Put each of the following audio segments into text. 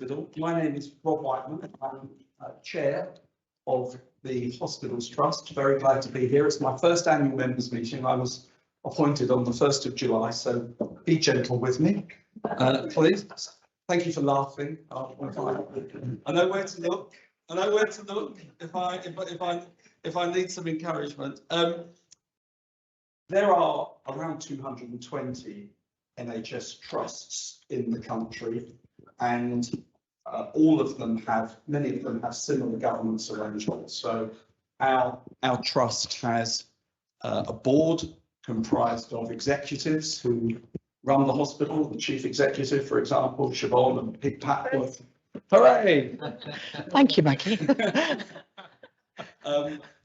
Hospital. My name is Rob Whiteman. I'm Chair of the Hospitals Trust. Very glad to be here. It's my first annual members meeting. I was appointed on the 1st of July, so be gentle with me, please. Thank you for laughing. I know where to look. I know where to look if I need some encouragement. There are around 220 NHS trusts in the country, and many of them have similar governance arrangements. So our trust has a board comprised of executives who run the hospital. The chief executive, for example, Siobhan and Papworth. Hooray! Thank you, Maggie.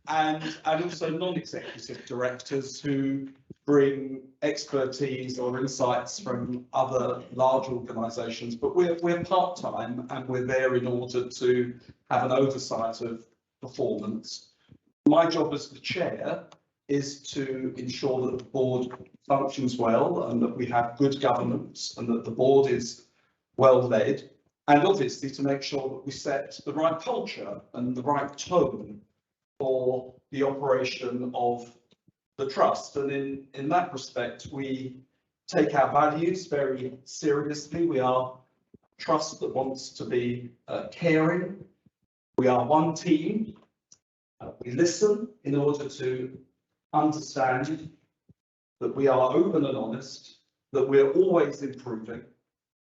And also non-executive directors who bring expertise or insights from other large organisations, but we're part-time and we're there in order to have an oversight of performance. My job as the chair is to ensure that the board functions well and that we have good governance and that the board is well led, and obviously to make sure that we set the right culture and the right tone for the operation of the trust. And in that respect, we take our values very seriously. We are a trust that wants to be caring. We are one team. We listen in order to understand that we are open and honest, that we're always improving,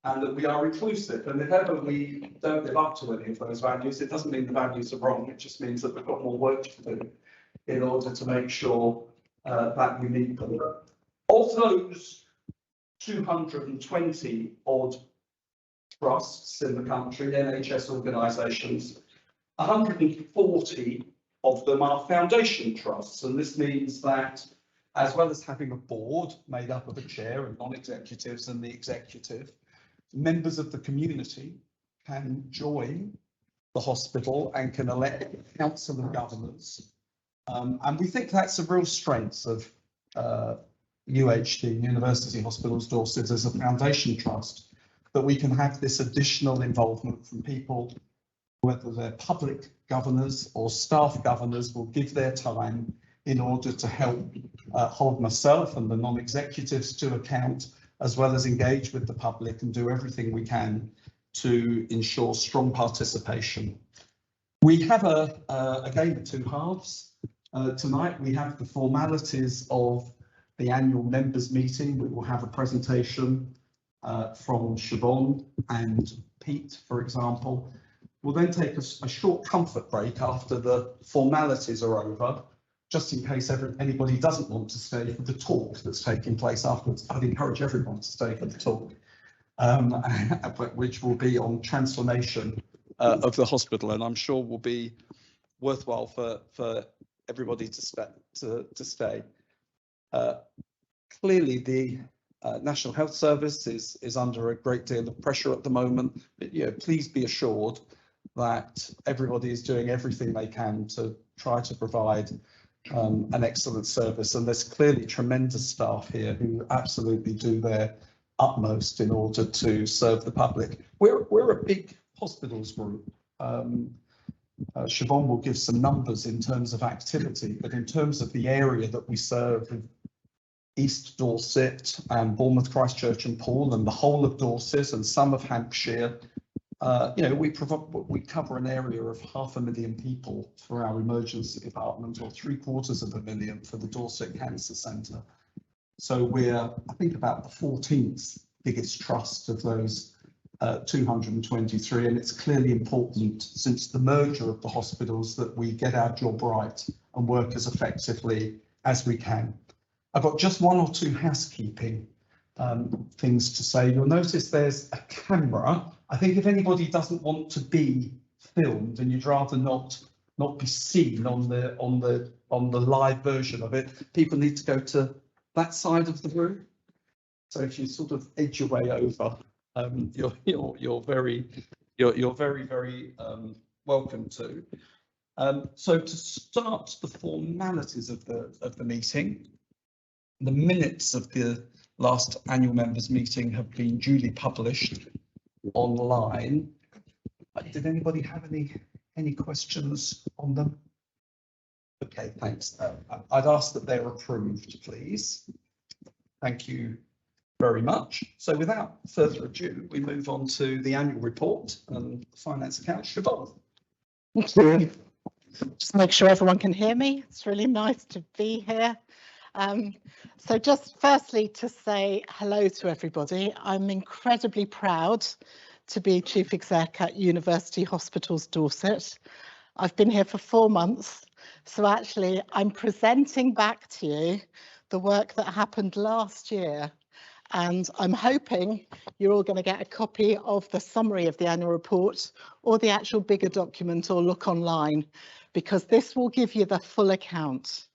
and that we are inclusive. And if ever we don't live up to any of those values, it doesn't mean the values are wrong. It just means that we've got more work to do in order to make sure that we meet them. Of those 220 odd trusts in the country, NHS organisations, 140 of them are foundation trusts. And this means that, as well as having a board made up of a chair and non-executives and the executive, members of the community can join the hospital and can elect council of governors. And we think that's a real strength of UHD, University Hospitals Dorset, as a foundation trust, that we can have this additional involvement from people, whether they're public governors or staff governors, will give their time in order to help hold myself and the non-executives to account, as well as engage with the public and do everything we can to ensure strong participation. We have a game of two halves. Tonight we have the formalities of the annual members meeting. We will have a presentation from Siobhan and Pete, for example. We'll then take a short comfort break after the formalities are over, just in case anybody doesn't want to stay for the talk that's taking place afterwards. I'd encourage everyone to stay for the talk, which will be on transformation of the hospital, and I'm sure will be worthwhile for everybody to stay. Clearly, the National Health Service is under a great deal of pressure at the moment. But, please be assured that everybody is doing everything they can to try to provide an excellent service, and there's clearly tremendous staff here who absolutely do their utmost in order to serve the public. We're a big hospitals group. Siobhan will give some numbers in terms of activity, but in terms of the area that we serve, East Dorset and Bournemouth, Christchurch and Poole, and the whole of Dorset and some of Hampshire, we cover an area of 500,000 people for our emergency department, or 750,000 for the Dorset Cancer Centre. So we're, I think, about the 14th biggest trust of those 223, and it's clearly important, since the merger of the hospitals, that we get our job right and work as effectively as we can. I've got just one or two housekeeping things to say. You'll notice there's a camera. I think if anybody doesn't want to be filmed and you'd rather not be seen on the live version of it, people need to go to that side of the room. So if you sort of edge your way over, you're very welcome to. So to start the formalities of the meeting, the minutes of the last annual members meeting have been duly published online. Did anybody have any questions on them? Okay, thanks. I'd ask that they're approved, please. Thank you very much. So without further ado, we move on to the annual report and the finance account. Siobhan. Thank you. Just make sure everyone can hear me. It's really nice to be here. So just firstly to say hello to everybody. I'm incredibly proud to be Chief Exec at University Hospitals Dorset. I've been here for 4 months. So actually I'm presenting back to you the work that happened last year. And I'm hoping you're all going to get a copy of the summary of the annual report or the actual bigger document or look online, because this will give you the full account.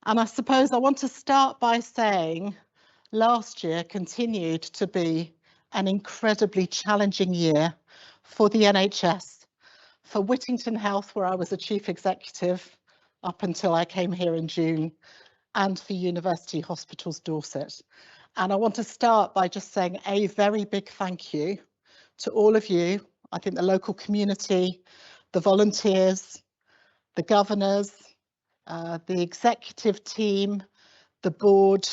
And I suppose I want to start by saying last year continued to be an incredibly challenging year for the NHS, for Whittington Health, where I was a chief executive up until I came here in June, and for University Hospitals Dorset. And I want to start by just saying a very big thank you to all of you. I think the local community, the volunteers, the governors, the executive team, the board,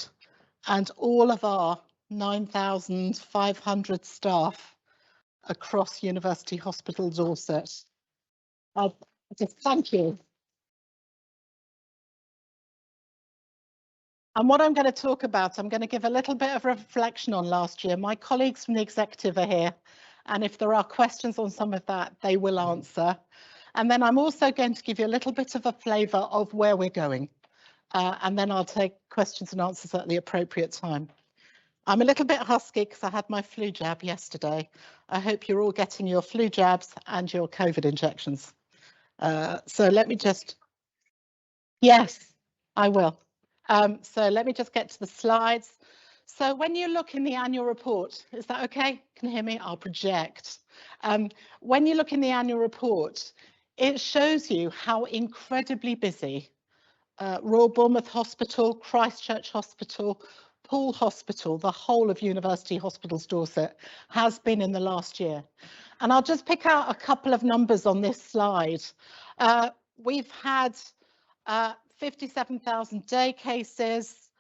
and all of our 9,500 staff across University Hospital Dorset. Just thank you. And what I'm going to talk about, I'm going to give a little bit of reflection on last year. My colleagues from the executive are here, and if there are questions on some of that, they will answer. And then I'm also going to give you a little bit of a flavour of where we're going. And then I'll take questions and answers at the appropriate time. I'm a little bit husky because I had my flu jab yesterday. I hope you're all getting your flu jabs and your COVID injections. So let me just, yes, I will. So let me just get to the slides. So when you look in the annual report, is that okay? Can you hear me? I'll project. When you look in the annual report, it shows you how incredibly busy Royal Bournemouth Hospital, Christchurch Hospital, Poole Hospital, the whole of University Hospitals Dorset has been in the last year. And I'll just pick out a couple of numbers on this slide. We've had 57,000 day cases,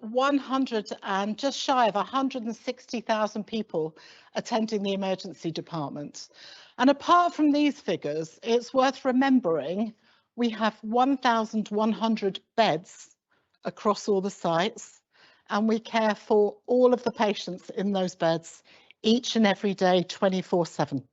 100 and just shy of 160,000 people attending the emergency department. And apart from these figures, it's worth remembering we have 1,100 beds across all the sites, and we care for all of the patients in those beds each and every day, 24/7.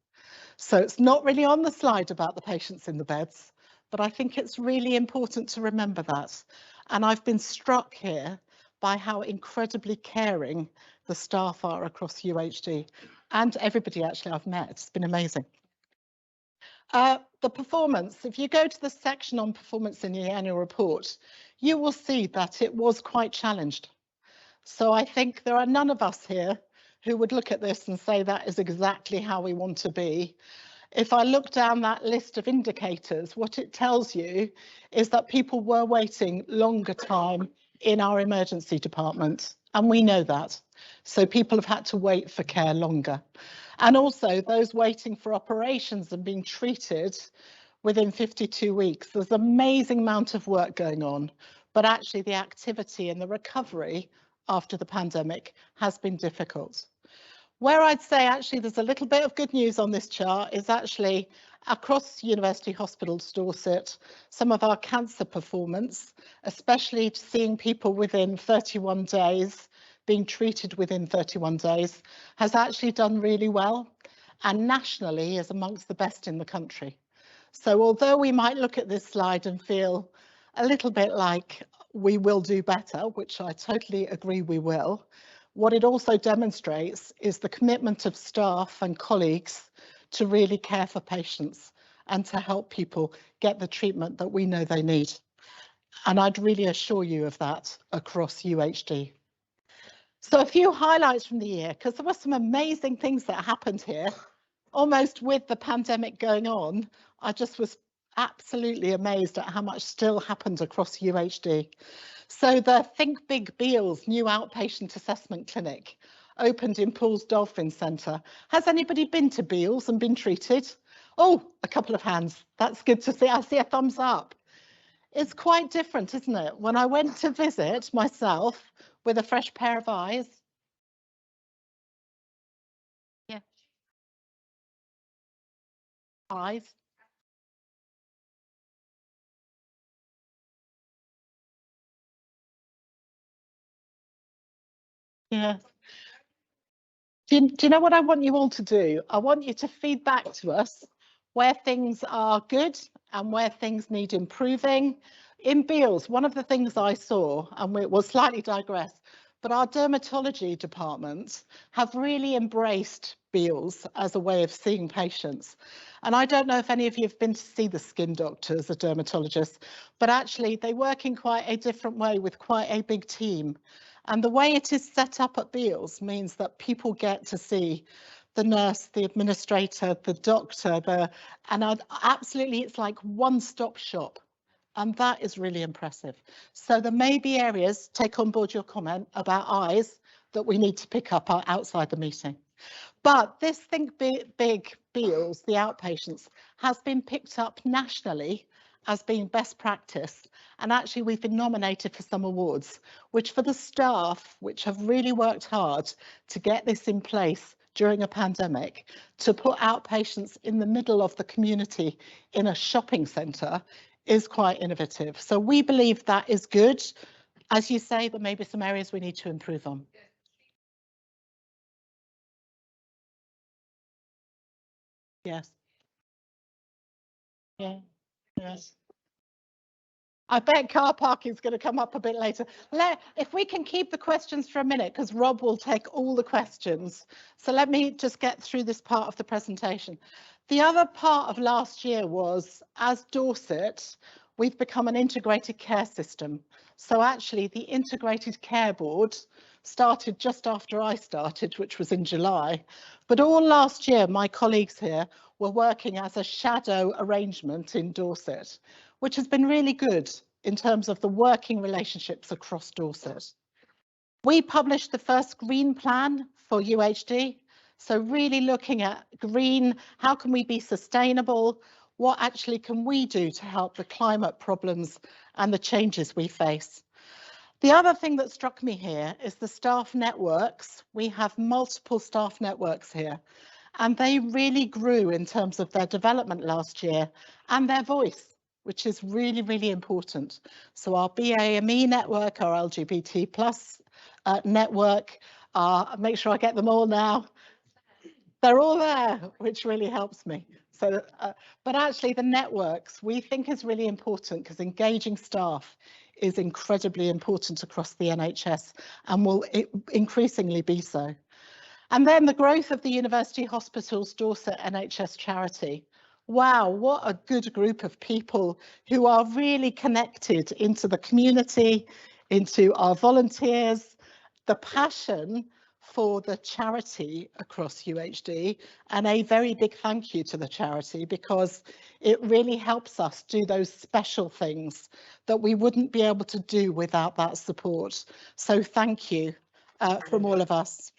So it's not really on the slide about the patients in the beds, but I think it's really important to remember that. And I've been struck here by how incredibly caring the staff are across UHD and everybody actually I've met. It's been amazing. The performance, if you go to the section on performance in the annual report, you will see that it was quite challenged. So I think there are none of us here who would look at this and say that is exactly how we want to be. If I look down that list of indicators, what it tells you is that people were waiting longer time in our emergency department, and we know that. So people have had to wait for care longer. And also those waiting for operations and being treated within 52 weeks. There's an amazing amount of work going on, but actually the activity and the recovery after the pandemic has been difficult. Where I'd say actually there's a little bit of good news on this chart is actually across University Hospitals Dorset, some of our cancer performance, especially seeing people within 31 days, being treated within 31 days, has actually done really well, and nationally is amongst the best in the country. So although we might look at this slide and feel a little bit like we will do better, which I totally agree we will, what it also demonstrates is the commitment of staff and colleagues to really care for patients and to help people get the treatment that we know they need. And I'd really assure you of that across UHD. So a few highlights from the year, because there were some amazing things that happened here. Almost with the pandemic going on, I just was absolutely amazed at how much still happened across UHD. So the Think Big Beals new outpatient assessment clinic opened in Paul's Dolphin Centre. Has anybody been to Beals and been treated? Oh, a couple of hands. That's good to see. I see a thumbs up. It's quite different, isn't it? When I went to visit myself with a fresh pair of eyes. Yeah. Eyes. Yeah. Do you know what I want you all to do? I want you to feed back to us where things are good and where things need improving. In Beals, one of the things I saw, and we will slightly digress, but our dermatology departments have really embraced Beals as a way of seeing patients. And I don't know if any of you have been to see the skin doctors, the dermatologists, but actually they work in quite a different way with quite a big team. And the way it is set up at Beals means that people get to see the nurse, the administrator, the doctor, absolutely it's like one-stop shop. And that is really impressive. So there may be areas, take on board your comment about eyes, that we need to pick up outside the meeting. But this Think Big Beals, the outpatients, has been picked up nationally as being best practice. And actually we've been nominated for some awards, which for the staff, which have really worked hard to get this in place during a pandemic, to put outpatients in the middle of the community in a shopping centre is quite innovative. So we believe that is good. As you say, there may be some areas we need to improve on. Yes. Yeah. Yes. I bet car parking is going to come up a bit later. If we can keep the questions for a minute, because Rob will take all the questions. So let me just get through this part of the presentation. The other part of last year was, as Dorset, we've become an integrated care system. So actually the Integrated Care Board started just after I started, which was in July. But all last year, my colleagues here were working as a shadow arrangement in Dorset, which has been really good in terms of the working relationships across Dorset. We published the first green plan for UHD. So really looking at green, how can we be sustainable? What actually can we do to help the climate problems and the changes we face? The other thing that struck me here is the staff networks. We have multiple staff networks here, and they really grew in terms of their development last year and their voice, which is really, really important. So our BAME network, our LGBT plus network, make sure I get them all now. They're all there, which really helps me. So, but actually the networks we think is really important because engaging staff is incredibly important across the NHS and will increasingly be so. And then the growth of the University Hospitals Dorset NHS charity. Wow, what a good group of people who are really connected into the community, into our volunteers, the passion for the charity across UHD, and a very big thank you to the charity because it really helps us do those special things that we wouldn't be able to do without that support. So thank you from all of us.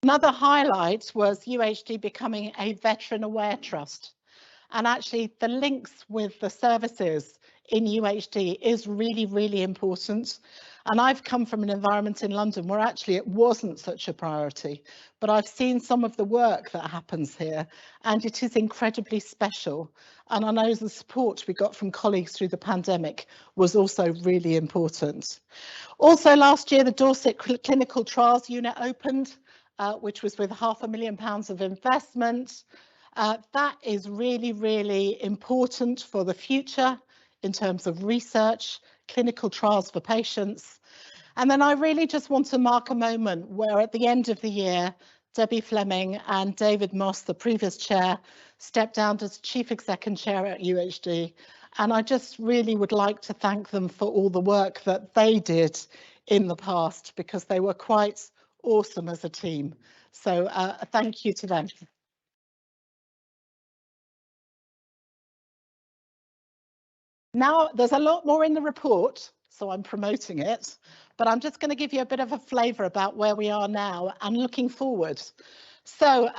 Another highlight was UHD becoming a veteran aware trust. And actually the links with the services in UHD is really, really important. And I've come from an environment in London where actually it wasn't such a priority, but I've seen some of the work that happens here and it is incredibly special. And I know the support we got from colleagues through the pandemic was also really important. Also last year, the Dorset Clinical Trials Unit opened, which was with £500,000 of investment. That is really, really important for the future in terms of research, clinical trials for patients. And then I really just want to mark a moment where at the end of the year, Debbie Fleming and David Moss, the previous chair, stepped down as chief exec and chair at UHD. And I just really would like to thank them for all the work that they did in the past, because they were quite awesome as a team. So thank you to them. Now, there's a lot more in the report, so I'm promoting it, but I'm just going to give you a bit of a flavour about where we are now and looking forward. So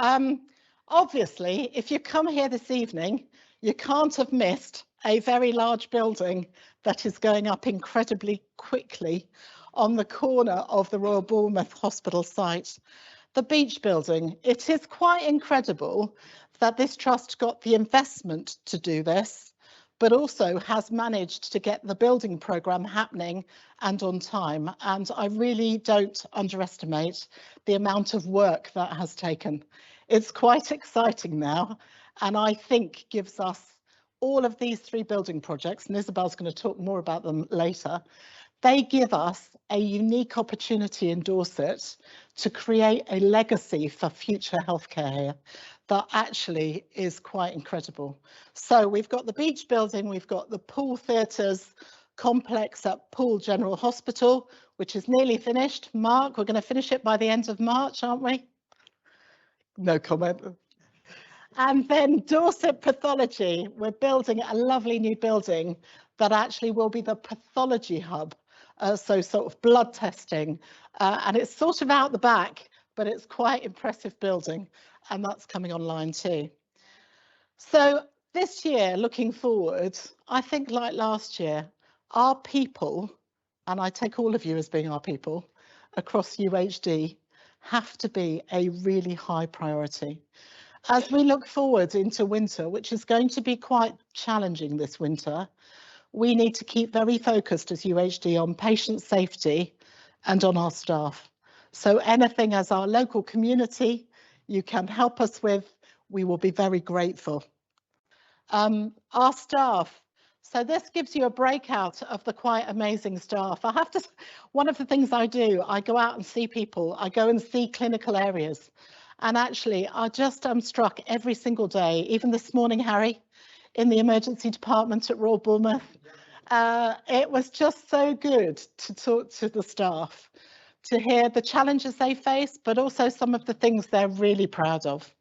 obviously, if you come here this evening, you can't have missed a very large building that is going up incredibly quickly on the corner of the Royal Bournemouth Hospital site. The Beach Building. It is quite incredible that this trust got the investment to do this, but also has managed to get the building programme happening and on time. And I really don't underestimate the amount of work that has taken. It's quite exciting now, and I think gives us all of these 3 building projects, and Isabel's going to talk more about them later. They give us a unique opportunity in Dorset to create a legacy for future healthcare here that actually is quite incredible. So we've got the Beach Building, we've got the Pool Theatres complex at Pool General Hospital, which is nearly finished. Mark, we're going to finish it by the end of March, aren't we? No comment. And then Dorset Pathology, we're building a lovely new building that actually will be the pathology hub. So sort of blood testing, and it's sort of out the back, but it's quite impressive building, and that's coming online too. So this year, looking forward, I think like last year, our people, and I take all of you as being our people, across UHD, have to be a really high priority. As we look forward into winter, which is going to be quite challenging this winter, we need to keep very focused as UHD on patient safety and on our staff. So anything as our local community you can help us with, we will be very grateful. Our staff. So this gives you a breakout of the quite amazing staff. I have to, one of the things I do, I go out and see people, I go and see clinical areas. And actually, I just am struck every single day, even this morning, Harry, in the emergency department at Royal Bournemouth. It was just so good to talk to the staff, to hear the challenges they face, but also some of the things they're really proud of.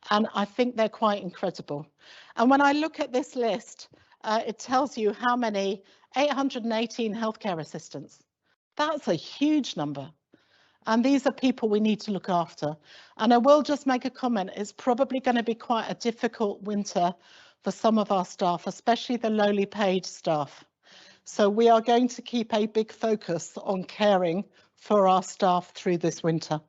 And I think they're quite incredible. And when I look at this list, it tells you how many 818 healthcare assistants. That's a huge number. And these are people we need to look after. And I will just make a comment, it's probably going to be quite a difficult winter for some of our staff, especially the lowly paid staff. So we are going to keep a big focus on caring for our staff through this winter.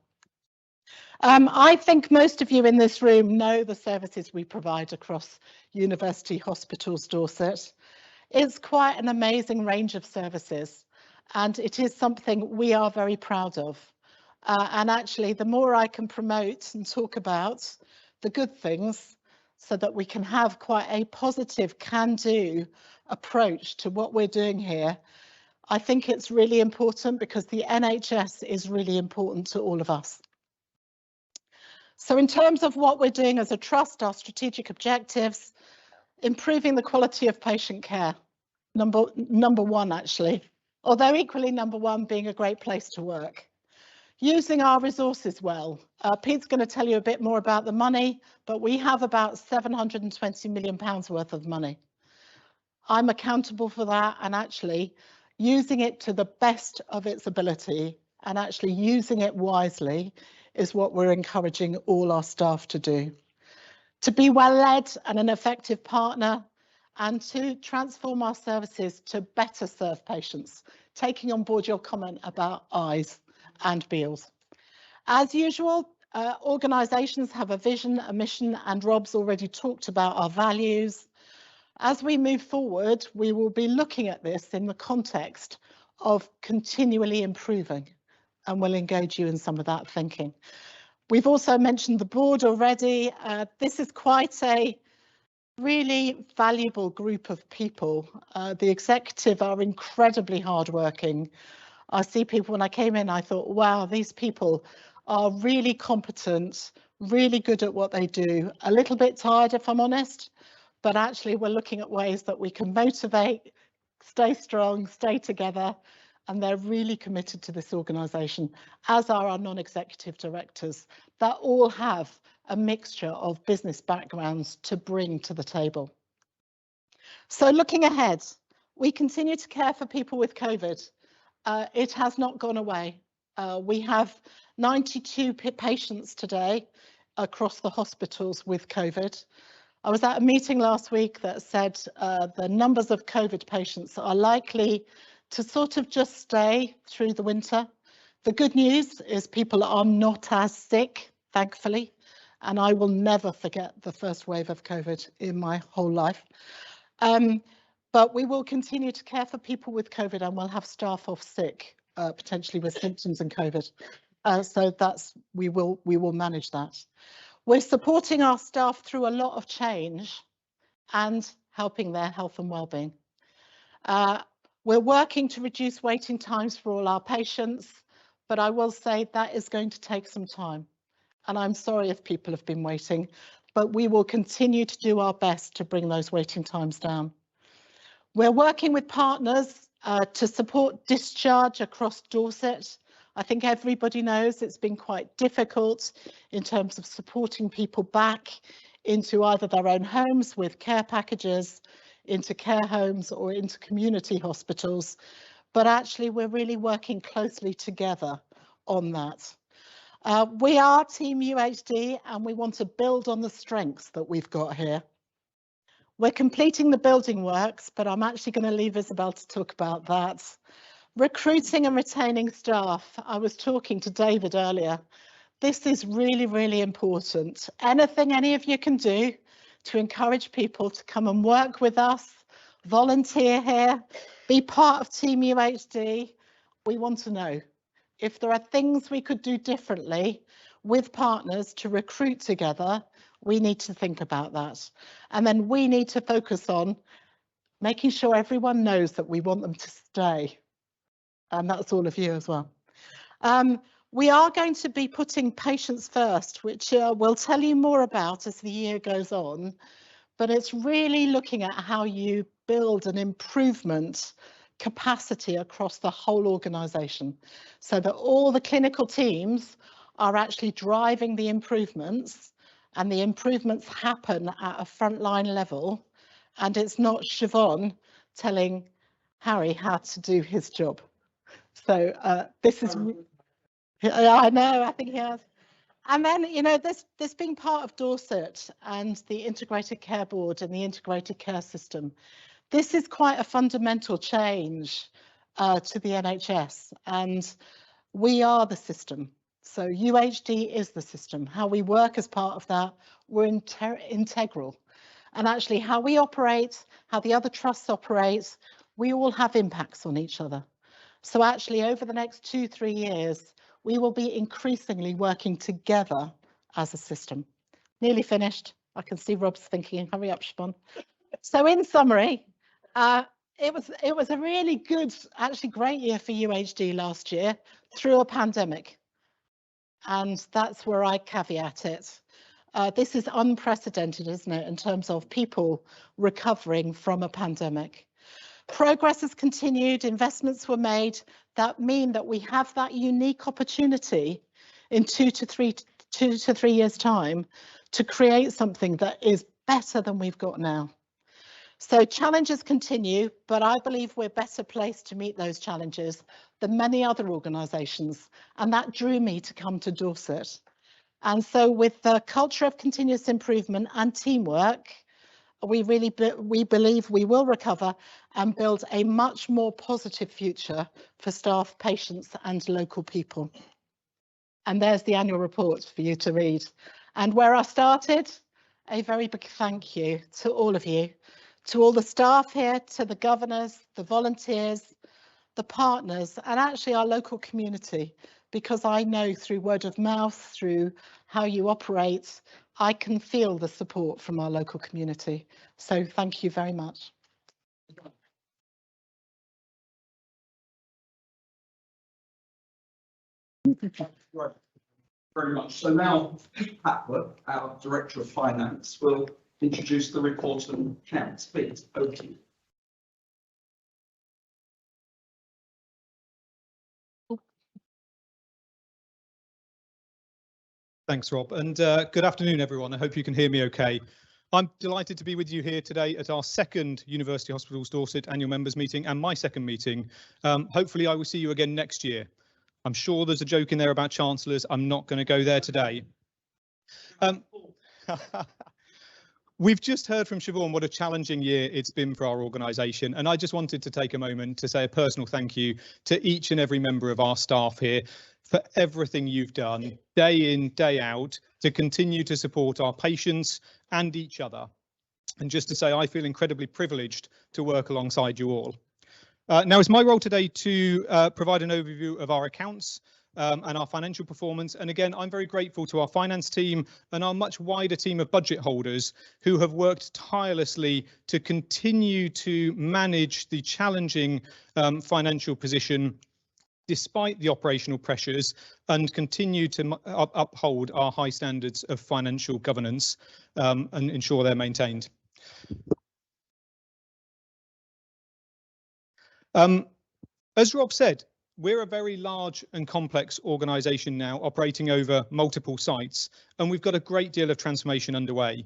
I think most of you in this room know the services we provide across University Hospitals Dorset. It's quite an amazing range of services, and it is something we are very proud of. And actually, the more I can promote and talk about the good things, so that we can have quite a positive can-do approach to what we're doing here, I think it's really important, because the NHS is really important to all of us. So in terms of what we're doing as a trust, our strategic objectives, improving the quality of patient care, number one actually, although equally number one being a great place to work. Using our resources well. Pete's going to tell you a bit more about the money, but we have about £720 million worth of money. I'm accountable for that, and actually using it to the best of its ability and actually using it wisely is what we're encouraging all our staff to do. To be well led and an effective partner, and to transform our services to better serve patients, taking on board your comment about eyes and Beals. As usual, organisations have a vision, a mission, and Rob's already talked about our values. As we move forward, we will be looking at this in the context of continually improving, and we'll engage you in some of that thinking. We've also mentioned the board already. This is quite a really valuable group of people. The executive are incredibly hardworking. I see people, when I came in, I thought, wow, these people are really competent, really good at what they do, a little bit tired if I'm honest, but actually we're looking at ways that we can motivate, stay strong, stay together, and they're really committed to this organisation, as are our non-executive directors, that all have a mixture of business backgrounds to bring to the table. So looking ahead, We continue to care for people with COVID. It has not gone away. We have 92 patients today across the hospitals with COVID. I was at a meeting last week that said the numbers of COVID patients are likely to sort of just stay through the winter. The good news is people are not as sick, thankfully, and I will never forget the first wave of COVID in my whole life. But we will continue to care for people with COVID, and we'll have staff off sick, potentially with symptoms and COVID. So we will manage that. We're supporting our staff through a lot of change and helping their health and well-being. We're working to reduce waiting times for all our patients, but I will say that is going to take some time. And I'm sorry if people have been waiting, but we will continue to do our best to bring those waiting times down. We're working with partners to support discharge across Dorset. I think everybody knows it's been quite difficult in terms of supporting people back into either their own homes with care packages, into care homes or into community hospitals. But actually, we're really working closely together on that. We are Team UHD and we want to build on the strengths that we've got here. We're completing the building works, but I'm actually going to leave Isabel to talk about that. Recruiting and retaining staff. I was talking to David earlier. This is really, really important. Anything any of you can do to encourage people to come and work with us, volunteer here, be part of Team UHD, we want to know. If there are things we could do differently with partners to recruit together, we need to think about that. And then we need to focus on making sure everyone knows that we want them to stay. And that's all of you as well. We are going to be putting patients first, which we'll tell you more about as the year goes on. But it's really looking at how you build an improvement capacity across the whole organisation so that all the clinical teams are actually driving the improvements and the improvements happen at a frontline level. And it's not Siobhan telling Harry how to do his job. So this is, I know, I think he has. And then, you know, this being part of Dorset and the Integrated Care Board and the Integrated Care System, this is quite a fundamental change to the NHS, and we are the system. So UHD is the system. How we work as part of that, we're integral. And actually how we operate, how the other trusts operate, we all have impacts on each other. So actually over the next 2-3 years, we will be increasingly working together as a system. Nearly finished. I can see Rob's thinking, hurry up, Siobhan. So in summary, it was a really good, actually great year for UHD last year through a pandemic. And that's where I caveat it. This is unprecedented, isn't it, in terms of people recovering from a pandemic. Progress has continued, investments were made that mean that we have that unique opportunity in 2 to 3 years' time to create something that is better than we've got now. So challenges continue, but I believe we're better placed to meet those challenges than many other organisations, and that drew me to come to Dorset. And so with the culture of continuous improvement and teamwork, we believe we will recover and build a much more positive future for staff, patients and local people. And there's the annual report for you to read. And where I started, a very big thank you to all of you, to all the staff here, to the governors, the volunteers, the partners, and actually our local community, because I know through word of mouth, through how you operate, I can feel the support from our local community. So thank you very much. Right. Very much. So now Pete Papworth, our Director of Finance, will introduce the report and accounts. Pete, over to you. Thanks, Rob, and good afternoon, everyone. I hope you can hear me okay. I'm delighted to be with you here today at our second University Hospitals Dorset annual members meeting and my second meeting. Hopefully I will see you again next year. I'm sure there's a joke in there about chancellors. I'm not going to go there today. We've just heard from Siobhan what a challenging year it's been for our organisation, and I just wanted to take a moment to say a personal thank you to each and every member of our staff here for everything you've done day in, day out to continue to support our patients and each other. And just to say, I feel incredibly privileged to work alongside you all. Now, it's my role today to provide an overview of our accounts and our financial performance. And again, I'm very grateful to our finance team and our much wider team of budget holders who have worked tirelessly to continue to manage the challenging financial position despite the operational pressures and continue to uphold our high standards of financial governance and ensure they're maintained. As Rob said, we're a very large and complex organisation now operating over multiple sites, and we've got a great deal of transformation underway.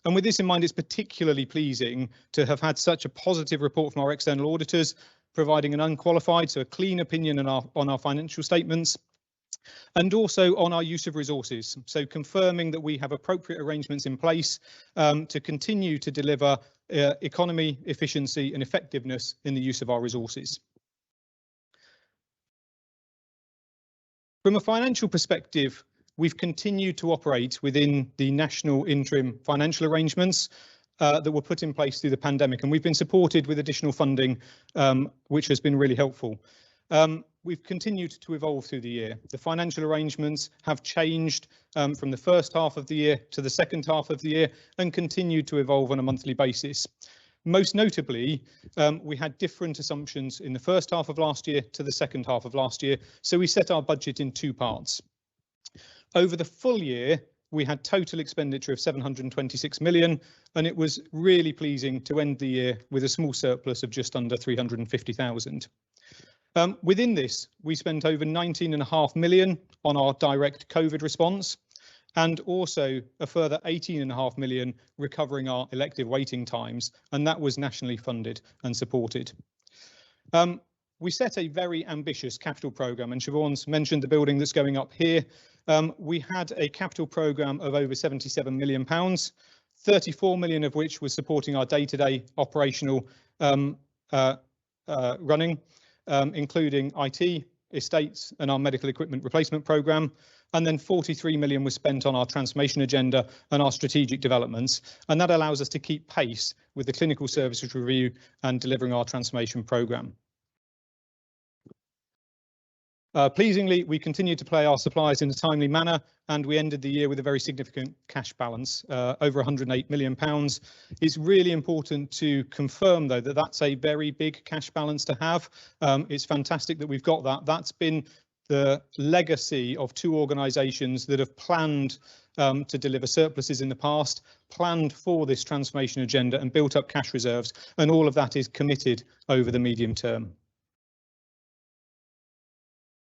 And with this in mind, it's particularly pleasing to have had such a positive report from our external auditors, providing an unqualified, so a clean opinion on our financial statements, and also on our use of resources. So confirming that we have appropriate arrangements in place to continue to deliver economy, efficiency and effectiveness in the use of our resources. From a financial perspective, we've continued to operate within the national interim financial arrangements that were put in place through the pandemic, and we've been supported with additional funding, which has been really helpful. We've continued to evolve through the year. The financial arrangements have changed from the first half of the year to the second half of the year and continued to evolve on a monthly basis. Most notably, we had different assumptions in the first half of last year to the second half of last year, so we set our budget in two parts. Over the full year, we had total expenditure of 726 million, and it was really pleasing to end the year with a small surplus of just under 350,000. Within this, we spent over 19.5 million on our direct COVID response, and also a further 18.5 million recovering our elective waiting times, and that was nationally funded and supported. We set a very ambitious capital programme, and Siobhan's mentioned the building that's going up here. We had a capital programme of over £77 million, 34 million of which was supporting our day-to-day operational running, including IT, estates and our medical equipment replacement programme. And then 43 million was spent on our transformation agenda and our strategic developments. And that allows us to keep pace with the clinical services review and delivering our transformation programme. Pleasingly, we continued to pay our suppliers in a timely manner, and we ended the year with a very significant cash balance, over £108 million. It's really important to confirm, though, that that's a very big cash balance to have. It's fantastic that we've got that. That's been the legacy of two organisations that have planned to deliver surpluses in the past, planned for this transformation agenda and built up cash reserves, and all of that is committed over the medium term.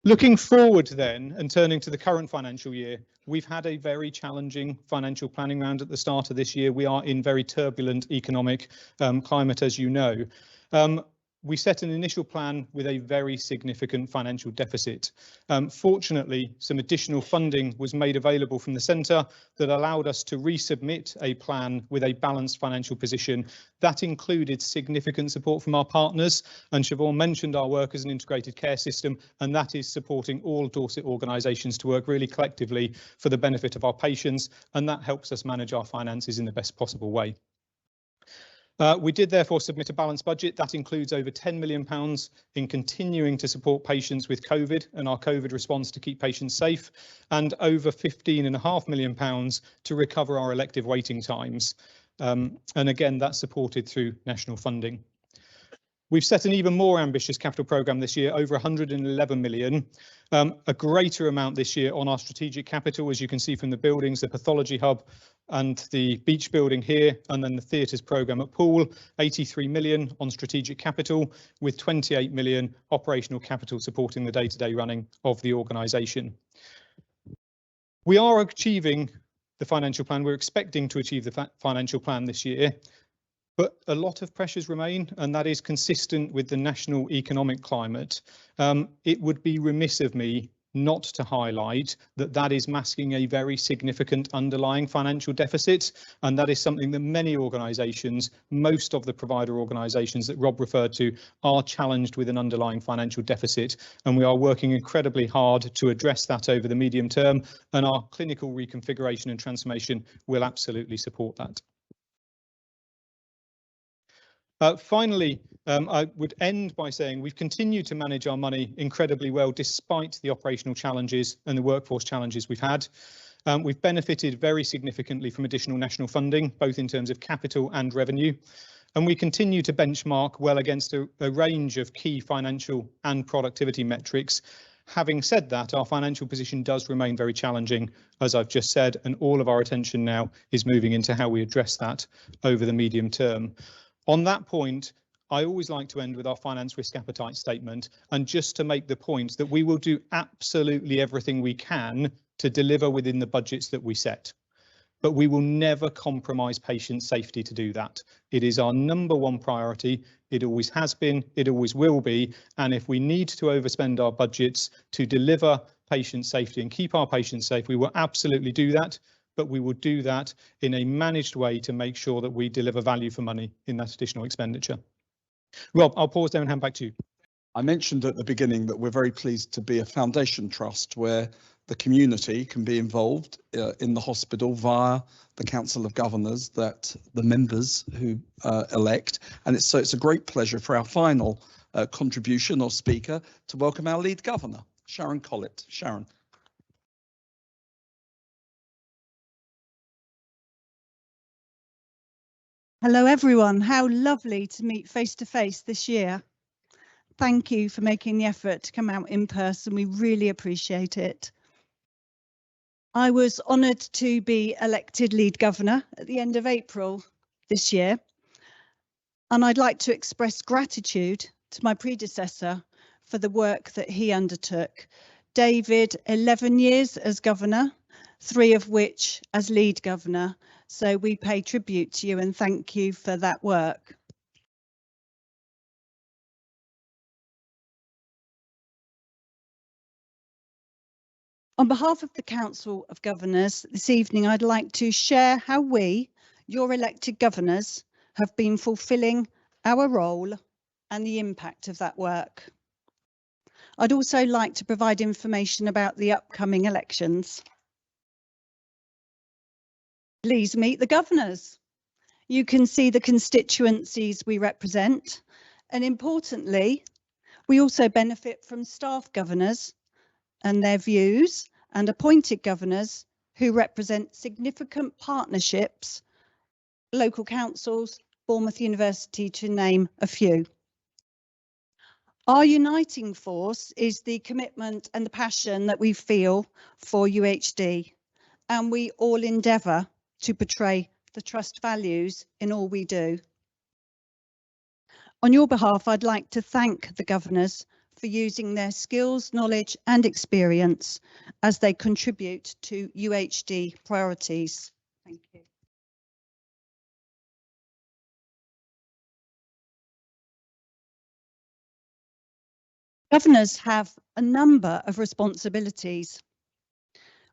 Looking forward then and turning to the current financial year, we've had a very challenging financial planning round at the start of this year. We are in very turbulent economic climate, as you know. We set an initial plan with a very significant financial deficit. Fortunately, some additional funding was made available from the centre that allowed us to resubmit a plan with a balanced financial position. That included significant support from our partners, and Siobhan mentioned our work as an integrated care system, and that is supporting all Dorset organisations to work really collectively for the benefit of our patients, and that helps us manage our finances in the best possible way. We did therefore submit a balanced budget that includes over £10 million in continuing to support patients with COVID and our COVID response to keep patients safe, and over £15.5 million to recover our elective waiting times. And again, that's supported through national funding. We've set an even more ambitious capital programme this year, over 111 million, a greater amount this year on our strategic capital, as you can see from the buildings, the pathology hub and the beach building here, and then the theatres programme at Poole, 83 million on strategic capital, with 28 million operational capital supporting the day-to-day running of the organisation. We are achieving the financial plan. We're expecting to achieve the financial plan this year, but a lot of pressures remain, and that is consistent with the national economic climate. It would be remiss of me not to highlight that that is masking a very significant underlying financial deficit, and that is something that many organisations, most of the provider organisations that Rob referred to, are challenged with an underlying financial deficit, and we are working incredibly hard to address that over the medium term, and our clinical reconfiguration and transformation will absolutely support that. Finally, I would end by saying we've continued to manage our money incredibly well despite the operational challenges and the workforce challenges we've had. We've benefited very significantly from additional national funding, both in terms of capital and revenue, and we continue to benchmark well against a range of key financial and productivity metrics. Having said that, our financial position does remain very challenging, as I've just said, and all of our attention now is moving into how we address that over the medium term. On that point, I always like to end with our finance risk appetite statement, and just to make the point that we will do absolutely everything we can to deliver within the budgets that we set, but we will never compromise patient safety to do that. It is our #1 priority. It always has been, it always will be, and if we need to overspend our budgets to deliver patient safety and keep our patients safe, we will absolutely do that. But we will do that in a managed way to make sure that we deliver value for money in that additional expenditure. Rob, I'll pause there and hand back to you. I mentioned at the beginning that we're very pleased to be a foundation trust where the community can be involved in the hospital via the Council of Governors that the members who elect. And it's a great pleasure for our final contribution or speaker to welcome our lead governor, Sharon Collett. Sharon. Hello everyone, how lovely to meet face to face this year. Thank you for making the effort to come out in person, we really appreciate it. I was honoured to be elected lead governor at the end of April this year, and I'd like to express gratitude to my predecessor for the work that he undertook. David, 11 years as governor, 3 of which as lead governor. So we pay tribute to you and thank you for that work. On behalf of the Council of Governors, this evening I'd like to share how we, your elected governors, have been fulfilling our role and the impact of that work. I'd also like to provide information about the upcoming elections. Please meet the governors. You can see the constituencies we represent, and importantly, we also benefit from staff governors and their views, and appointed governors who represent significant partnerships, local councils, Bournemouth University, to name a few. Our uniting force is the commitment and the passion that we feel for UHD, and we all endeavour to portray the trust values in all we do. On your behalf, I'd like to thank the governors for using their skills, knowledge and experience as they contribute to UHD priorities. Thank you. Governors have a number of responsibilities.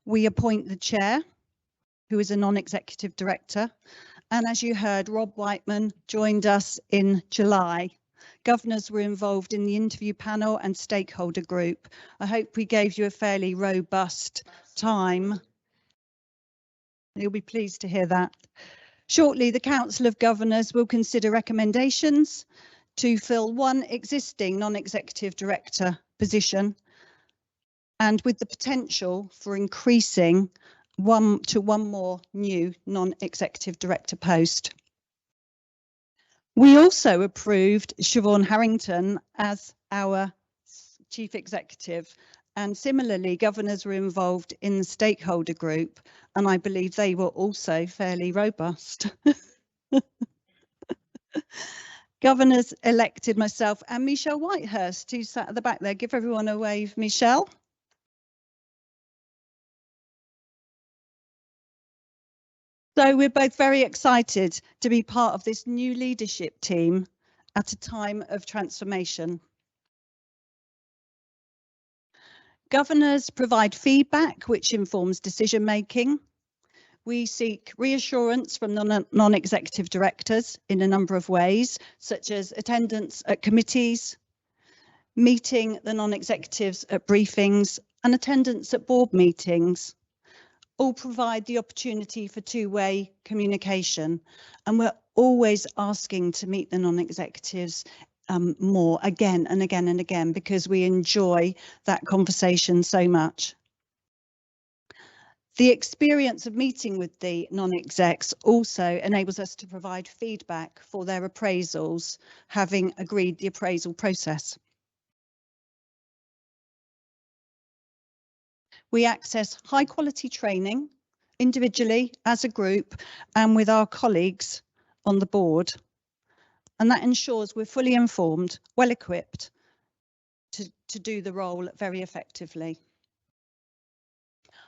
We appoint the chair, who is a non-executive director, and as you heard, Rob Whiteman joined us in July. Governors were involved in the interview panel and stakeholder group. I hope we gave you a fairly robust time. You'll be pleased to hear that. Shortly, the Council of Governors will consider recommendations to fill 1 existing non-executive director position, and with the potential for increasing 1 more new non-executive director post. We also approved Siobhan Harrington as our chief executive, and similarly governors were involved in the stakeholder group, and I believe they were also fairly robust. Governors elected myself and Michelle Whitehurst, who sat at the back there. Give everyone a wave, Michelle. So we're both very excited to be part of this new leadership team at a time of transformation. Governors provide feedback which informs decision making. We seek reassurance from non-executive directors in a number of ways, such as attendance at committees, meeting the non-executives at briefings, and attendance at board meetings. All provide the opportunity for two-way communication, and we're always asking to meet the non-executives more again and again and again, because we enjoy that conversation so much. The experience of meeting with the non-execs also enables us to provide feedback for their appraisals, having agreed the appraisal process. We access high quality training individually, as a group, and with our colleagues on the board. And that ensures we're fully informed, well equipped to do the role very effectively.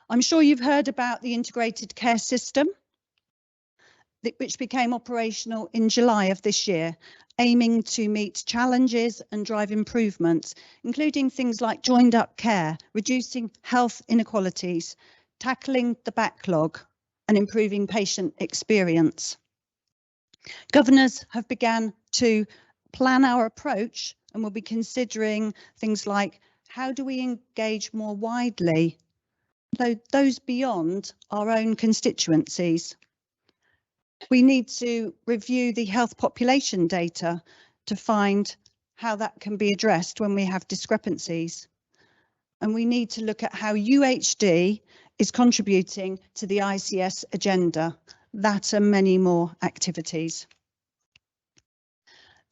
I'm sure you've heard about the integrated care system, which became operational in July of this year, aiming to meet challenges and drive improvements, including things like joined up care, reducing health inequalities, tackling the backlog, and improving patient experience. Governors have begun to plan our approach, and will be considering things like, how do we engage more widely, those beyond our own constituencies? We need to review the health population data to find how that can be addressed when we have discrepancies. And we need to look at how UHD is contributing to the ICS agenda. That and many more activities.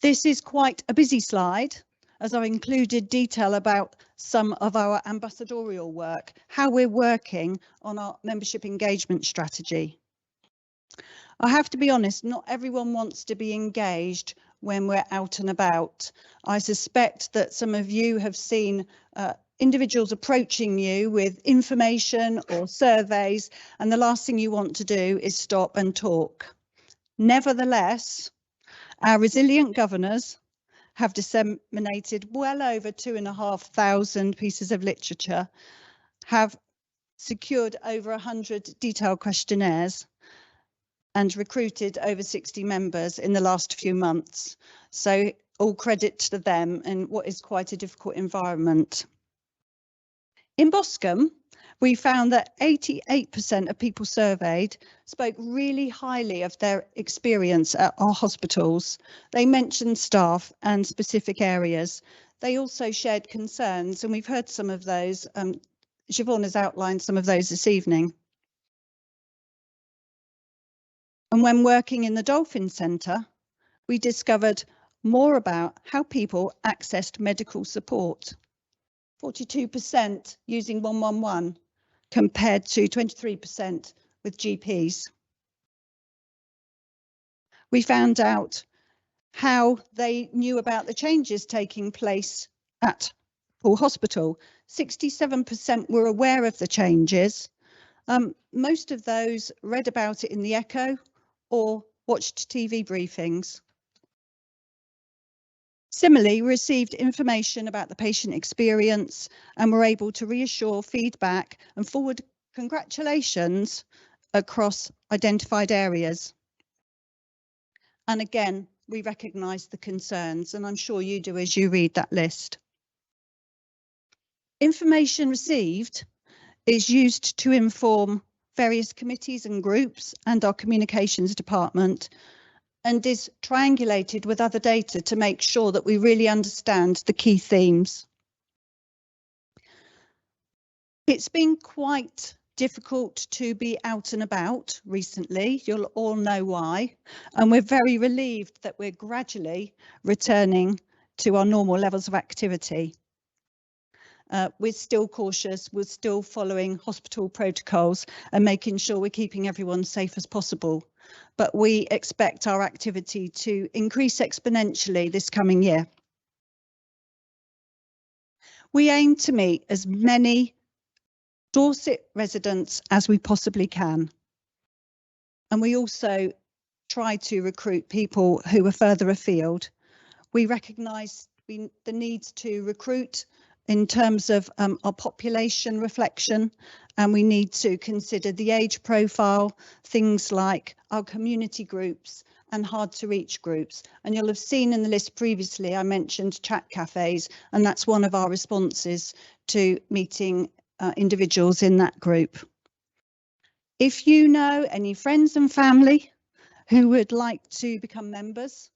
This is quite a busy slide, as I've included detail about some of our ambassadorial work, how we're working on our membership engagement strategy. I have to be honest, not everyone wants to be engaged when we're out and about. I suspect that some of you have seen individuals approaching you with information or surveys, and the last thing you want to do is stop and talk. Nevertheless, our resilient governors have disseminated well over 2,500 pieces of literature, have secured over 100 detailed questionnaires, and recruited over 60 members in the last few months. So all credit to them in what is quite a difficult environment. In Boscombe, we found that 88% of people surveyed spoke really highly of their experience at our hospitals. They mentioned staff and specific areas. They also shared concerns, and we've heard some of those. Siobhan has outlined some of those this evening. And when working in the Dolphin Centre, we discovered more about how people accessed medical support. 42% using 111 compared to 23% with GPs. We found out how they knew about the changes taking place at Poole Hospital. 67% were aware of the changes. Most of those read about it in the Echo or watched TV briefings. Similarly, we received information about the patient experience and were able to reassure feedback and forward congratulations across identified areas. And again, we recognise the concerns, and I'm sure you do as you read that list. Information received is used to inform various committees and groups and our communications department, and is triangulated with other data to make sure that we really understand the key themes. It's been quite difficult to be out and about recently. You'll all know why, and we're very relieved that we're gradually returning to our normal levels of activity. We're still cautious, we're still following hospital protocols and making sure we're keeping everyone safe as possible. But we expect our activity to increase exponentially this coming year. We aim to meet as many Dorset residents as we possibly can. And we also try to recruit people who are further afield. We recognise the need to recruit in terms of our population reflection, and we need to consider the age profile, things like our community groups and hard to reach groups. And you'll have seen in the list previously, I mentioned chat cafes, and that's one of our responses to meeting individuals in that group. If you know any friends and family who would like to become members,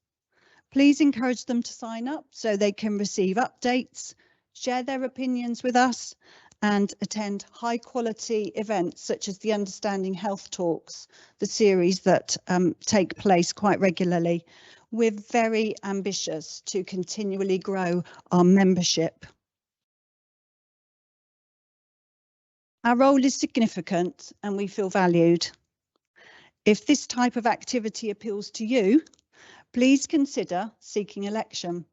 please encourage them to sign up so they can receive updates, share their opinions with us, and attend high quality events such as the Understanding Health Talks, the series that take place quite regularly. We're very ambitious to continually grow our membership. Our role is significant and we feel valued. If this type of activity appeals to you, please consider seeking election.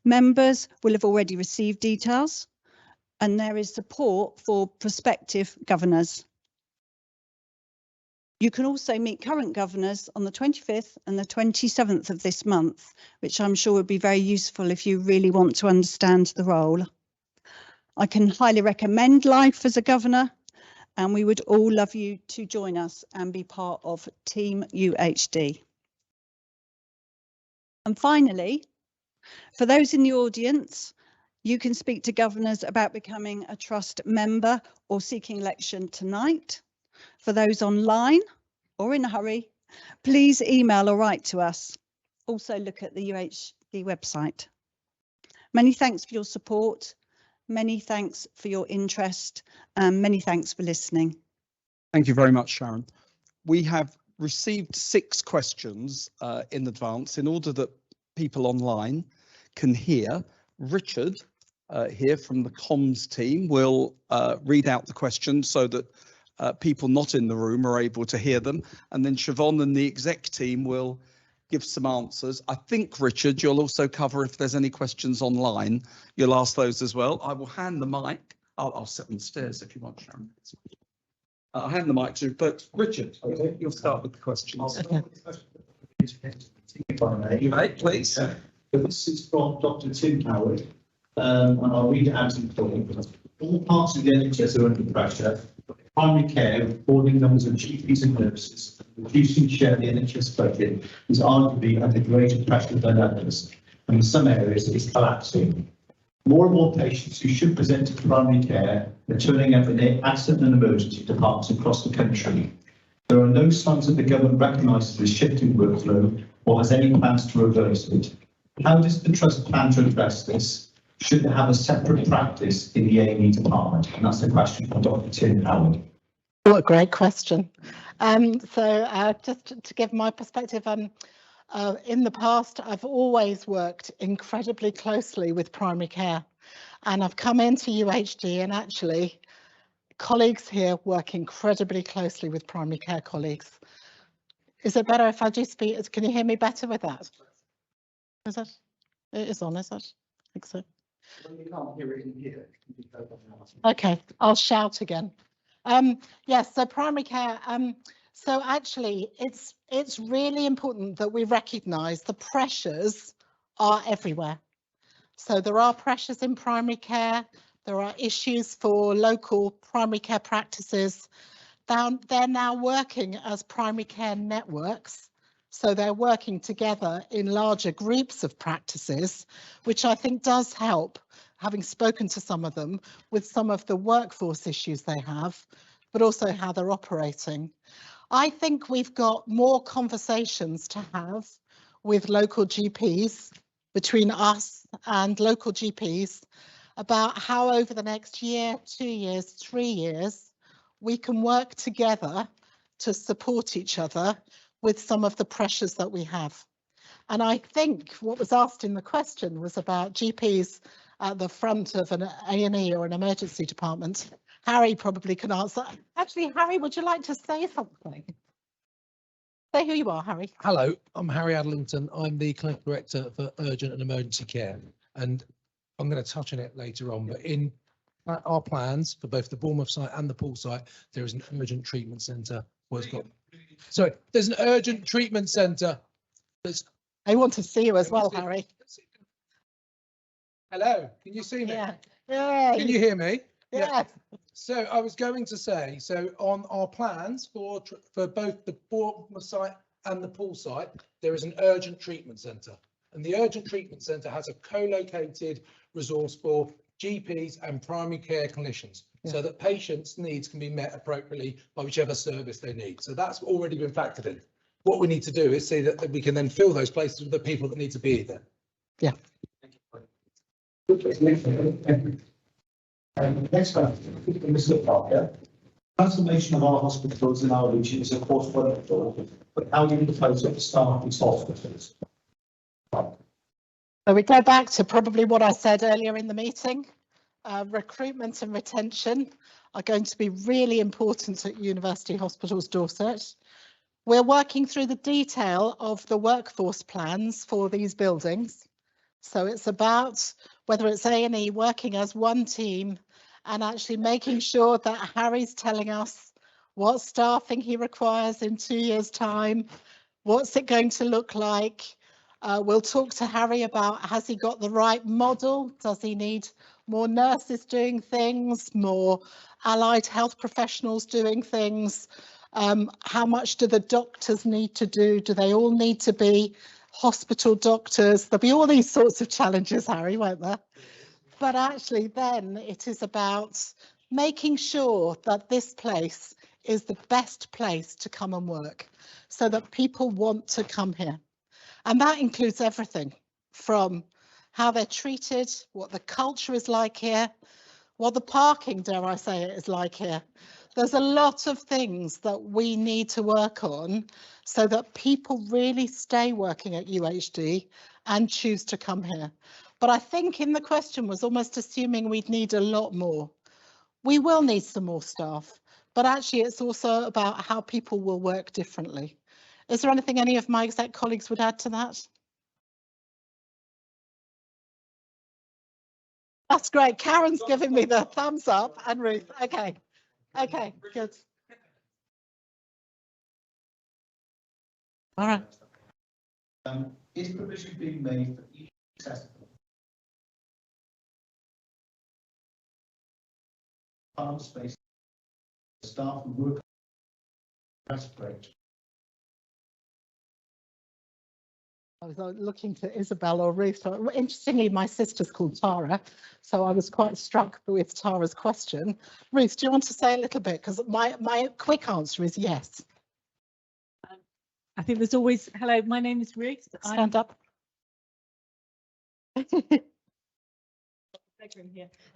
Members will have already received details, and there is support for prospective governors. You can also meet current governors on the 25th and the 27th of this month, which I'm sure would be very useful if you really want to understand the role. I can highly recommend life as a governor, and we would all love you to join us and be part of Team UHD. And finally, for those in the audience, you can speak to governors about becoming a trust member or seeking election tonight. For those online or in a hurry, please email or write to us. Also look at the UHD website. Many thanks for your support. Many thanks for your interest, and many thanks for listening. Thank you very much, Sharon. We have received 6 questions in advance in order that people online can hear. Richard here from the comms team will read out the questions so that people not in the room are able to hear them, and then Siobhan and the exec team will give some answers. I think, Richard, you'll also cover if there's any questions online, you'll ask those as well. I will hand the mic. I'll sit on the stairs if you want, Sharon. I'll hand the mic to, but Richard, okay, you'll start with the questions. Okay. If I may. You may, please. This is from Dr. Tim Howard, and I'll read it out in full. All parts of the NHS are under pressure. Primary care, falling numbers of GPs and nurses, and reducing share of the NHS budget is arguably under greater pressure than others, and in some areas it is collapsing. More and more patients who should present to primary care are turning up in the accident and emergency departments across the country. There are no signs that the government recognises this shift in workflow or has any plans to reverse it. How does the Trust plan to address this? Should it have a separate practice in the A&E department? And that's the question from Dr. Tim Howard. What a great question. Just to give my perspective, in the past, I've always worked incredibly closely with primary care, and I've come into UHD and actually colleagues here work incredibly closely with primary care colleagues. Is it better if I do speak? Can you hear me better with that? Is it? It is on, is it? I think so. You can't hear it in here. Okay, I'll shout again. Yes, so primary care. So actually, it's really important that we recognise the pressures are everywhere. So there are pressures in primary care. There are issues for local primary care practices. They're now working as primary care networks. So they're working together in larger groups of practices, which I think does help, having spoken to some of them, with some of the workforce issues they have, but also how they're operating. I think we've got more conversations to have with local GPs, between us and local GPs, about how over the next year, 2 years, 3 years, we can work together to support each other with some of the pressures that we have. And I think what was asked in the question was about GPs at the front of an A&E or an emergency department. Harry probably can answer. Actually, Harry, would you like to say something? Say who you are, Harry. Hello, I'm Harry Adlington. I'm the Clinical Director for Urgent and Emergency Care. And I'm going to touch on it later on, but in our plans for both the Bournemouth site and the Poole site, there is an urgent treatment centre where it's got Sorry, there's an urgent treatment centre. I want to see you as well, Harry. Hello, can you see me? Yeah. Yay. Can you hear me? Yeah. So I was going to say, so on our plans for both the Bournemouth site and the Poole site, there is an urgent treatment centre. And the urgent treatment centre has a co-located resource for GPs and primary care clinicians, so that patients' needs can be met appropriately by whichever service they need. So that's already been factored in. What we need to do is see that we can then fill those places with the people that need to be there. Yeah. Next question, Mr. Parker. Transformation of our hospitals in our region is of course wonderful, but how do you propose to staff these hospitals? So we go back to probably what I said earlier in the meeting. Recruitment and retention are going to be really important at University Hospitals Dorset. We're working through the detail of the workforce plans for these buildings. So it's about whether it's A&E working as one team and actually making sure that Harry's telling us what staffing he requires in 2 years' time. What's it going to look like? We'll talk to Harry about, has he got the right model? Does he need more nurses doing things, more allied health professionals doing things? How much do the doctors need to do? Do they all need to be hospital doctors? There'll be all these sorts of challenges, Harry, won't there? But actually then it is about making sure that this place is the best place to come and work so that people want to come here. And that includes everything from how they're treated, what the culture is like here, what the parking, dare I say it, is like here. There's a lot of things that we need to work on so that people really stay working at UHD and choose to come here. But I think in the question was almost assuming we'd need a lot more. We will need some more staff, but actually it's also about how people will work differently. Is there anything any of my exec colleagues would add to that? That's great. Karen's giving me the thumbs up and Ruth. Okay. Okay, good. All right. Is provision being made for each accessible space staff and work? That's great. I was looking to Isabel or Ruth. Interestingly, my sister's called Tara, so I was quite struck with Tara's question. Ruth, do you want to say a little bit? Because my quick answer is yes. I think there's always, hello, my name is Ruth. Stand up.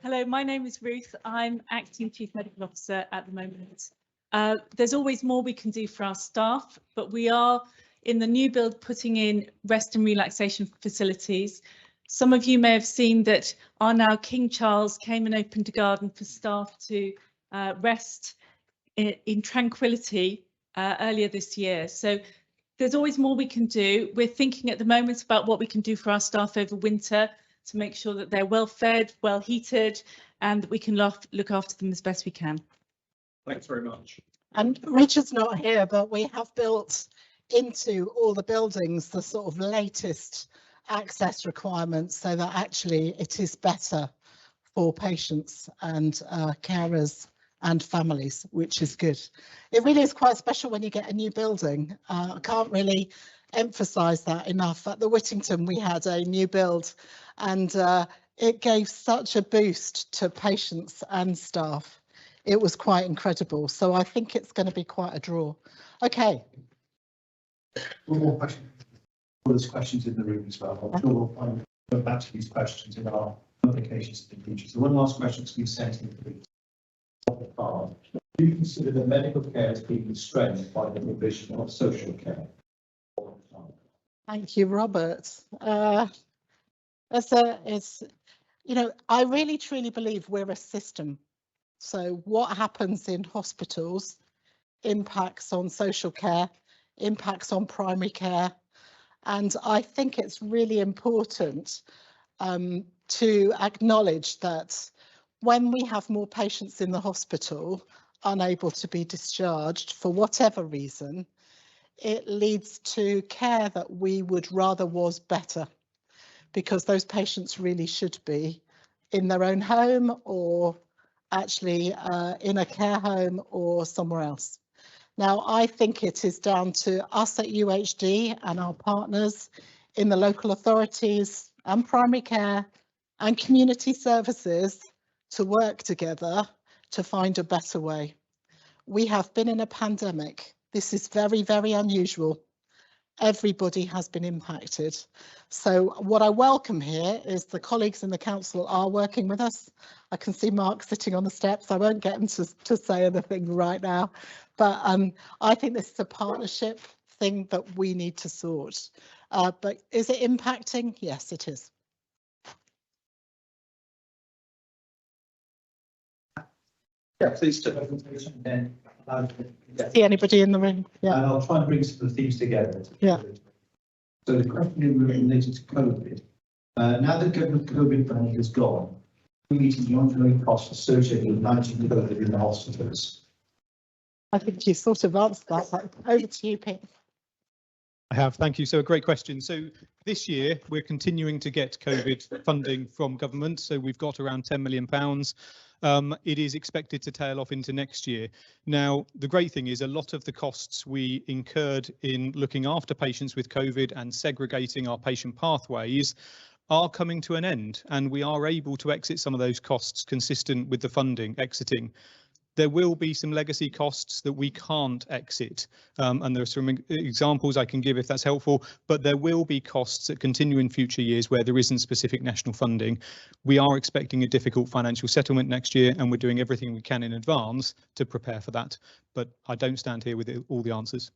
Hello, my name is Ruth. I'm Acting Chief Medical Officer at the moment. There's always more we can do for our staff, but we are in the new build putting in rest and relaxation facilities. Some of you may have seen that our now King Charles came and opened a garden for staff to rest in tranquility earlier this year. So there's always more we can do. We're thinking at the moment about what we can do for our staff over winter to make sure that they're well fed, well heated, and that we can look after them as best we can. Thanks very much. And Richard's not here, but we have built into all the buildings the sort of latest access requirements so that actually it is better for patients and carers and families, which is good. It really is quite special when you get a new building. I can't really emphasise that enough. At the Whittington we had a new build and it gave such a boost to patients and staff. It was quite incredible. So I think it's going to be quite a draw. Okay. One more question. There's questions in the room as well. I'm sure we'll go back to these questions in our applications in the future. So one last question to be sent in the do you consider the medical care as being constrained by the provision of social care? Thank you, Robert. You know, I really truly believe we're a system. So what happens in hospitals impacts on social care, impacts on primary care. And I think it's really important to acknowledge that when we have more patients in the hospital unable to be discharged for whatever reason, it leads to care that we would rather was better, because those patients really should be in their own home or actually in a care home or somewhere else. Now, I think it is down to us at UHD and our partners in the local authorities and primary care and community services to work together to find a better way. We have been in a pandemic. This is very, very unusual. Everybody has been impacted. So what I welcome here is the colleagues in the council are working with us. I can see Mark sitting on the steps. I won't get him to say anything right now, but I think this is a partnership thing that we need to sort. But is it impacting? Yes, it is. Yeah, please do. Then, See anybody in the room? Yeah. and I'll try and bring some of the themes together. Yeah. So the question related to COVID. Now that government COVID funding is gone, we need the ongoing costs associated with managing COVID in the hospitals. I think you sort of answered that. Over to you, Pete. I have, thank you. So a great question. So this year we're continuing to get COVID funding from government. So we've got around £10 million. It is expected to tail off into next year. Now, the great thing is a lot of the costs we incurred in looking after patients with COVID and segregating our patient pathways are coming to an end, and we are able to exit some of those costs consistent with the funding exiting. There will be some legacy costs that we can't exit, and there are some examples I can give if that's helpful, but there will be costs that continue in future years where there isn't specific national funding. We are expecting a difficult financial settlement next year, and we're doing everything we can in advance to prepare for that, but I don't stand here with all the answers.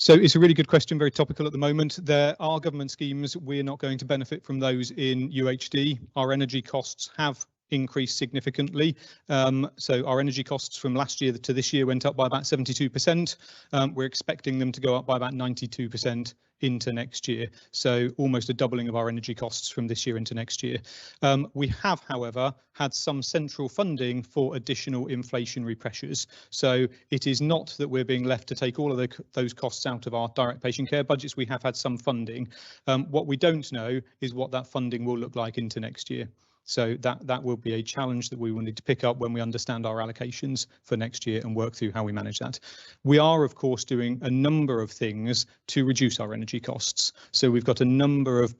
So it's a really good question, very topical at the moment. There are government schemes. We're not going to benefit from those in UHD. Our energy costs have increased significantly. So our energy costs from last year to this year went up by about 72%. We're expecting them to go up by about 92% into next year. So almost a doubling of our energy costs from this year into next year. We have, however, had some central funding for additional inflationary pressures. So it is not that we're being left to take all of those costs out of our direct patient care budgets. We have had some funding. What we don't know is what that funding will look like into next year. So that will be a challenge that we will need to pick up when we understand our allocations for next year and work through how we manage that. We are, of course, doing a number of things to reduce our energy costs. So we've got a number of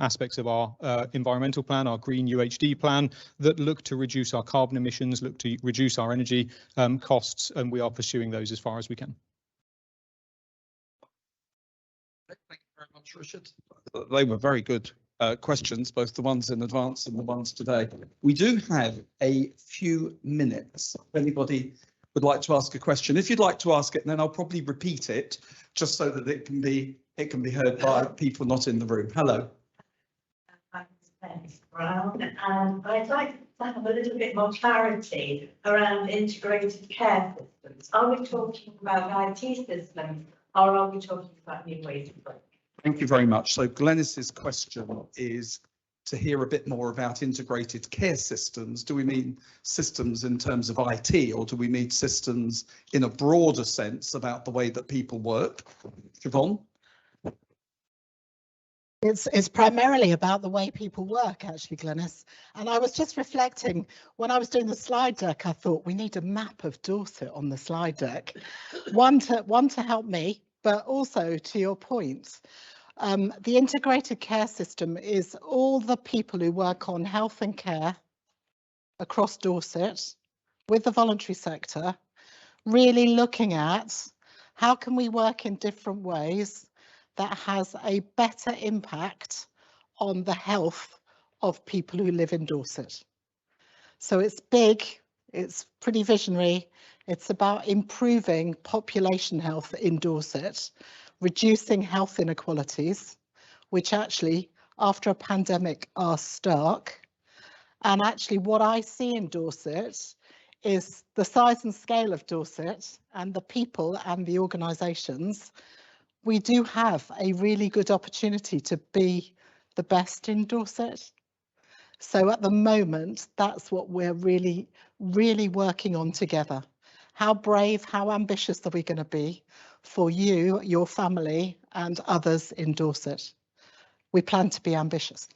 aspects of our environmental plan, our green UHD plan, that look to reduce our carbon emissions, look to reduce our energy costs, and we are pursuing those as far as we can. Thank you very much, Richard. They were very good questions, both the ones in advance and the ones today. We do have a few minutes. If anybody would like to ask a question, if you'd like to ask it, then I'll probably repeat it just so that it can be heard by people not in the room. Hello. Thanks, Brown. And I'd like to have a little bit more clarity around integrated care systems. Are we talking about IT systems, or are we talking about new ways of working? Thank you very much. So Glennis's question is to hear a bit more about integrated care systems. Do we mean systems in terms of IT, or do we mean systems in a broader sense about the way that people work? Siobhan? It's primarily about the way people work, actually, Glennis. And I was just reflecting, when I was doing the slide deck, I thought we need a map of Dorset on the slide deck. One to help me, but also to your point. The integrated care system is all the people who work on health and care across Dorset with the voluntary sector, really looking at how can we work in different ways that has a better impact on the health of people who live in Dorset. So it's big, it's pretty visionary. It's about improving population health in Dorset, reducing health inequalities, which actually, after a pandemic, are stark. And actually what I see in Dorset is the size and scale of Dorset and the people and the organisations. We do have a really good opportunity to be the best in Dorset. So at the moment, that's what we're really working on together. How brave, how ambitious are we going to be for you, your family and others in Dorset. We plan to be ambitious.